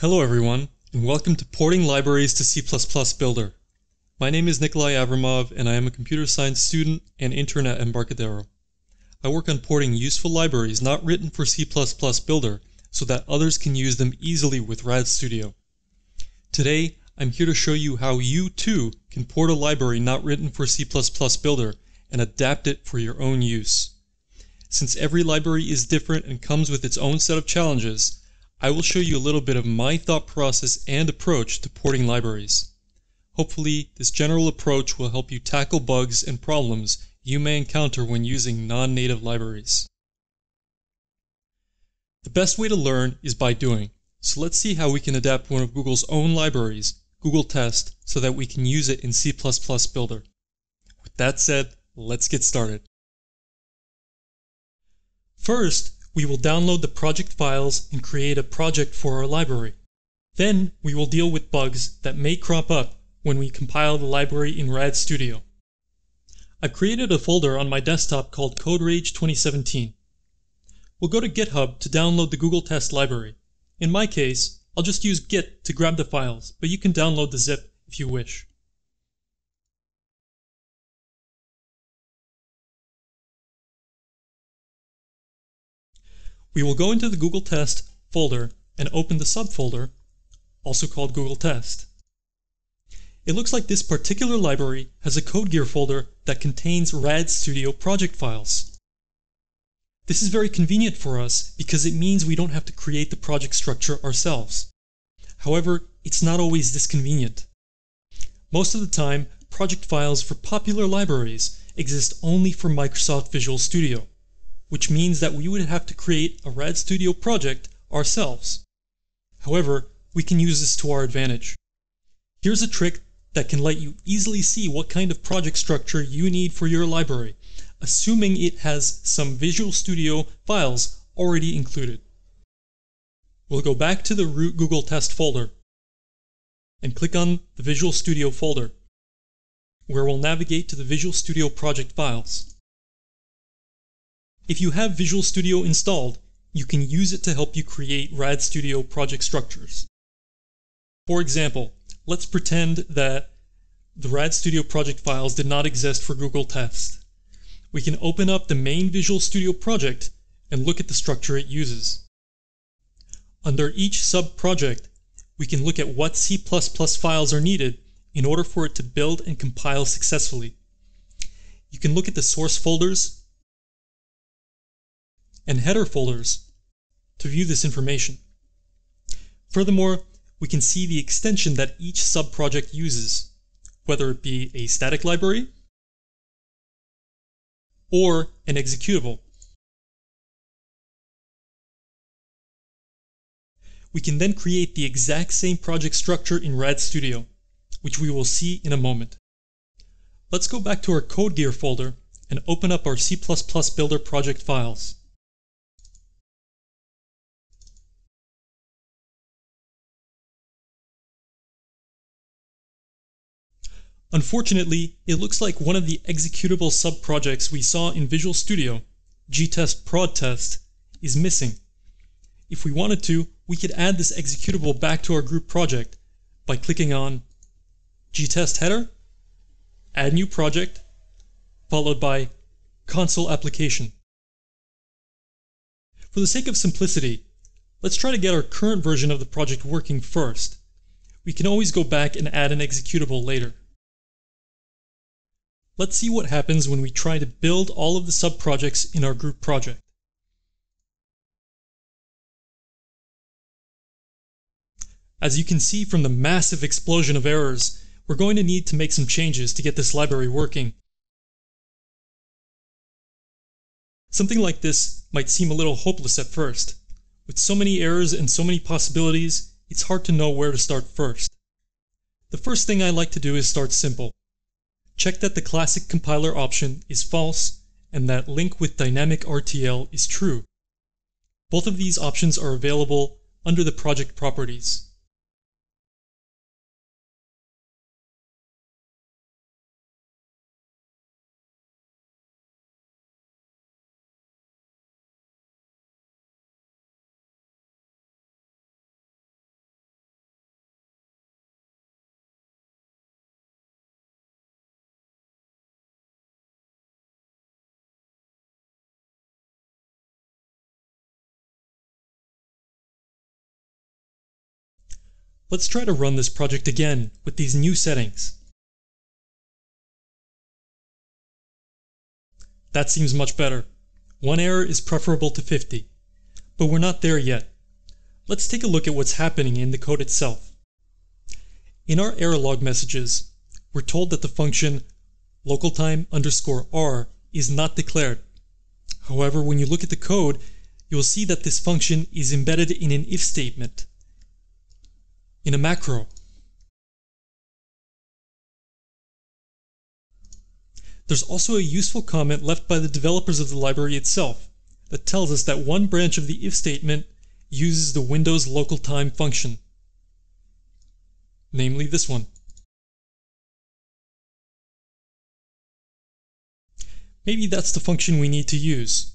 Hello everyone, and welcome to Porting Libraries to C++ Builder. My name is Nikolay Avramov, and I am a computer science student and intern at Embarcadero. I work on porting useful libraries not written for C++ Builder so that others can use them easily with Rad Studio. Today, I'm here to show you how you too can port a library not written for C++ Builder and adapt it for your own use. Since every library is different and comes with its own set of challenges, I will show you a little bit of my thought process and approach to porting libraries. Hopefully, this general approach will help you tackle bugs and problems you may encounter when using non-native libraries. The best way to learn is by doing, so let's see how we can adapt one of Google's own libraries, Google Test, so that we can use it in C++ Builder. With that said, let's get started. First, we will download the project files and create a project for our library. Then, we will deal with bugs that may crop up when we compile the library in Rad Studio. I've created a folder on my desktop called CodeRage 2017. We'll go to GitHub to download the Google Test library. In my case, I'll just use Git to grab the files, but you can download the zip if you wish. We will go into the Google Test folder and open the subfolder, also called Google Test. It looks like this particular library has a CodeGear folder that contains Rad Studio project files. This is very convenient for us because it means we don't have to create the project structure ourselves. However, it's not always this convenient. Most of the time, project files for popular libraries exist only for Microsoft Visual Studio, which means that we would have to create a Rad Studio project ourselves. However, we can use this to our advantage. Here's a trick that can let you easily see what kind of project structure you need for your library, assuming it has some Visual Studio files already included. We'll go back to the root Google Test folder and click on the Visual Studio folder, where we'll navigate to the Visual Studio project files. If you have Visual Studio installed, you can use it to help you create Rad Studio project structures. For example, let's pretend that the Rad Studio project files did not exist for Google Test. We can open up the main Visual Studio project and look at the structure it uses. Under each sub-project, we can look at what C++ files are needed in order for it to build and compile successfully. You can look at the source folders and header folders to view this information. Furthermore, we can see the extension that each sub-project uses, whether it be a static library or an executable. We can then create the exact same project structure in Rad Studio, which we will see in a moment. Let's go back to our CodeGear folder and open up our C++ Builder project files. Unfortunately, it looks like one of the executable sub-projects we saw in Visual Studio, gtest prod test, is missing. If we wanted to, we could add this executable back to our group project by clicking on gtest header, add new project, followed by console application. For the sake of simplicity, let's try to get our current version of the project working first. We can always go back and add an executable later. Let's see what happens when we try to build all of the sub-projects in our group project. As you can see from the massive explosion of errors, we're going to need to make some changes to get this library working. Something like this might seem a little hopeless at first. With so many errors and so many possibilities, it's hard to know where to start first. The first thing I like to do is start simple. Check that the classic compiler option is false and that link with dynamic RTL is true. Both of these options are available under the project properties. Let's try to run this project again with these new settings. That seems much better. One error is preferable to 50. But we're not there yet. Let's take a look at what's happening in the code itself. In our error log messages, we're told that the function localtime_r is not declared. However, when you look at the code, you'll see that this function is embedded in an if statement, in a macro. There's also a useful comment left by the developers of the library itself that tells us that one branch of the if statement uses the Windows local time function, namely this one. Maybe that's the function we need to use.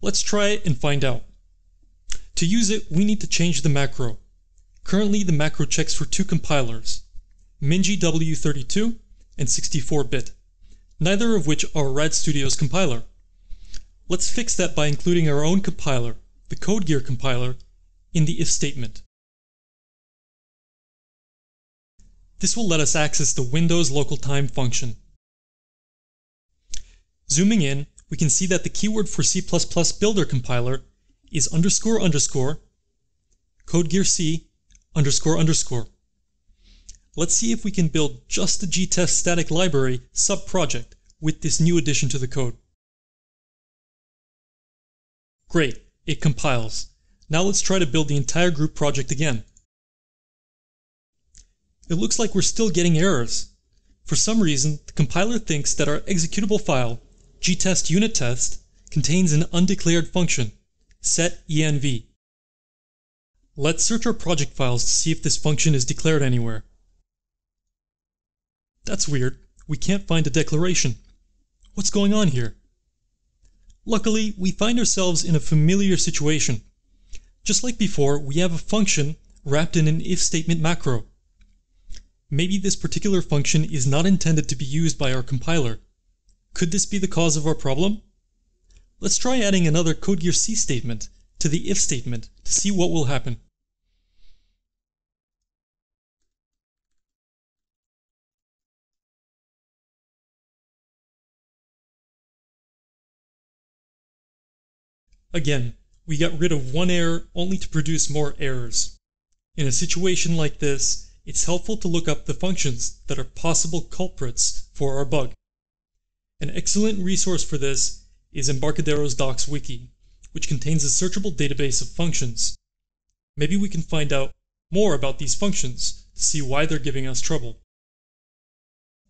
Let's try it and find out. To use it, we need to change the macro. Currently, the macro checks for two compilers, MinGW32 and 64-bit, neither of which are Rad Studio's compiler. Let's fix that by including our own compiler, the CodeGear compiler, in the if statement. This will let us access the Windows local time function. Zooming in, we can see that the keyword for C++ builder compiler is __ CodeGear C __. Let's see if we can build just the gtest static library sub-project with this new addition to the code. Great, it compiles. Now let's try to build the entire group project again. It looks like we're still getting errors. For some reason, the compiler thinks that our executable file, gtest_unit_test, contains an undeclared function, setEnv. Let's search our project files to see if this function is declared anywhere. That's weird. We can't find a declaration. What's going on here? Luckily, we find ourselves in a familiar situation. Just like before, we have a function wrapped in an if statement macro. Maybe this particular function is not intended to be used by our compiler. Could this be the cause of our problem? Let's try adding another CodeGear C statement to the if statement to see what will happen. Again, we got rid of one error only to produce more errors. In a situation like this, it's helpful to look up the functions that are possible culprits for our bug. An excellent resource for this is Embarcadero's docs wiki, which contains a searchable database of functions. Maybe we can find out more about these functions to see why they're giving us trouble.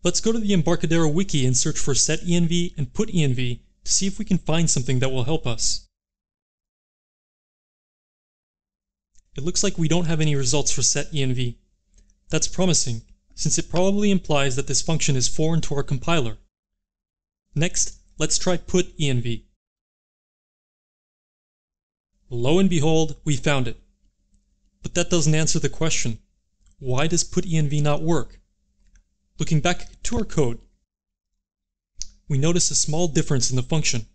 Let's go to the Embarcadero wiki and search for setEnv and putenv to see if we can find something that will help us. It looks like we don't have any results for setEnv. That's promising, since it probably implies that this function is foreign to our compiler. Next, let's try putenv. Lo and behold, we found it. But that doesn't answer the question. Why does putenv not work? Looking back to our code, we notice a small difference in the function.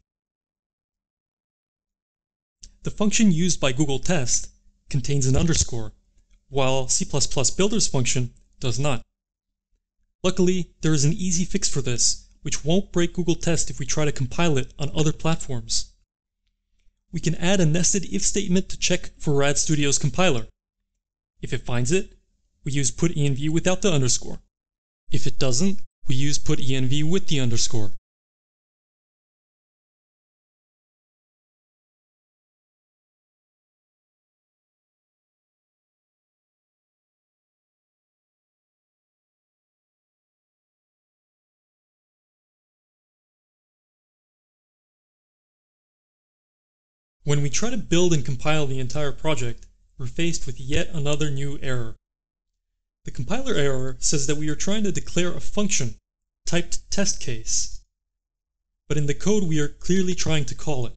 The function used by Google Test contains an underscore, while C++ Builder's function does not. Luckily, there is an easy fix for this, which won't break Google Test if we try to compile it on other platforms. We can add a nested if statement to check for Rad Studio's compiler. If it finds it, we use putenv without the underscore. If it doesn't, we use putenv with the underscore. When we try to build and compile the entire project, we're faced with yet another new error. The compiler error says that we are trying to declare a function, typed test case, but in the code we are clearly trying to call it.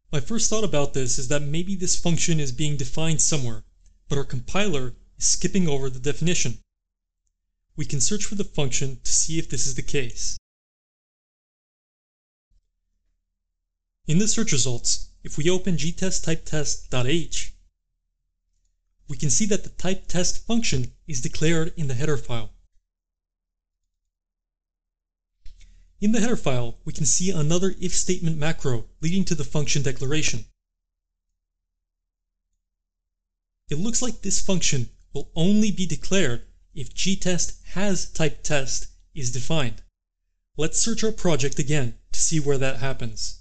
My first thought about this is that maybe this function is being defined somewhere, but our compiler is skipping over the definition. We can search for the function to see if this is the case. In the search results, if we open gtest typetest.h, we can see that the type test function is declared in the header file. In the header file, we can see another if statement macro leading to the function declaration. It looks like this function will only be declared if gtest has type test is defined. Let's search our project again to see where that happens.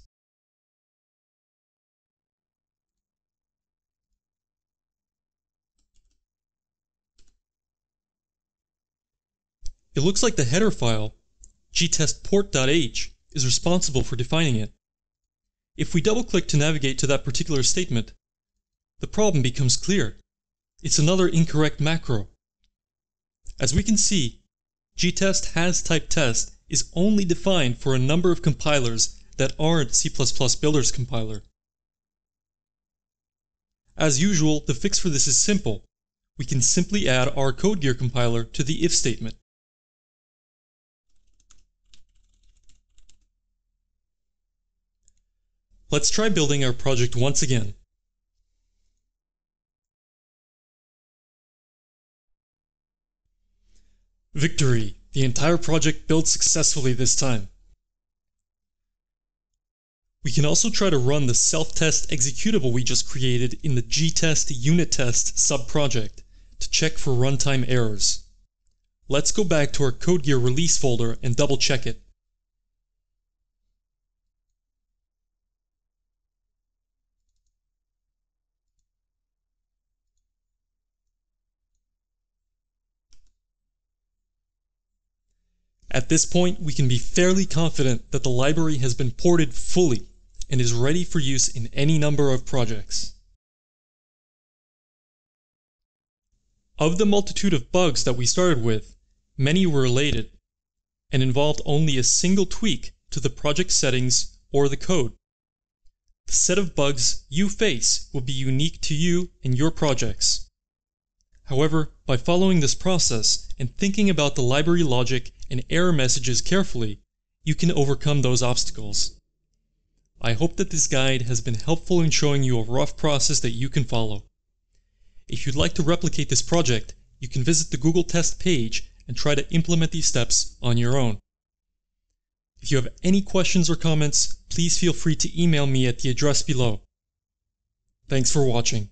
It looks like the header file, gtestport.h, is responsible for defining it. If we double-click to navigate to that particular statement, the problem becomes clear. It's another incorrect macro. As we can see, gtest has type test is only defined for a number of compilers that aren't C++ Builder's compiler. As usual, the fix for this is simple. We can simply add our CodeGear compiler to the if statement. Let's try building our project once again. Victory! The entire project built successfully this time. We can also try to run the self-test executable we just created in the gtest unit test subproject to check for runtime errors. Let's go back to our CodeGear release folder and double check it. At this point, we can be fairly confident that the library has been ported fully and is ready for use in any number of projects. Of the multitude of bugs that we started with, many were related and involved only a single tweak to the project settings or the code. The set of bugs you face will be unique to you and your projects. However, by following this process and thinking about the library logic and error messages carefully, you can overcome those obstacles. I hope that this guide has been helpful in showing you a rough process that you can follow. If you'd like to replicate this project, you can visit the Google Test page and try to implement these steps on your own. If you have any questions or comments, please feel free to email me at the address below. Thanks for watching.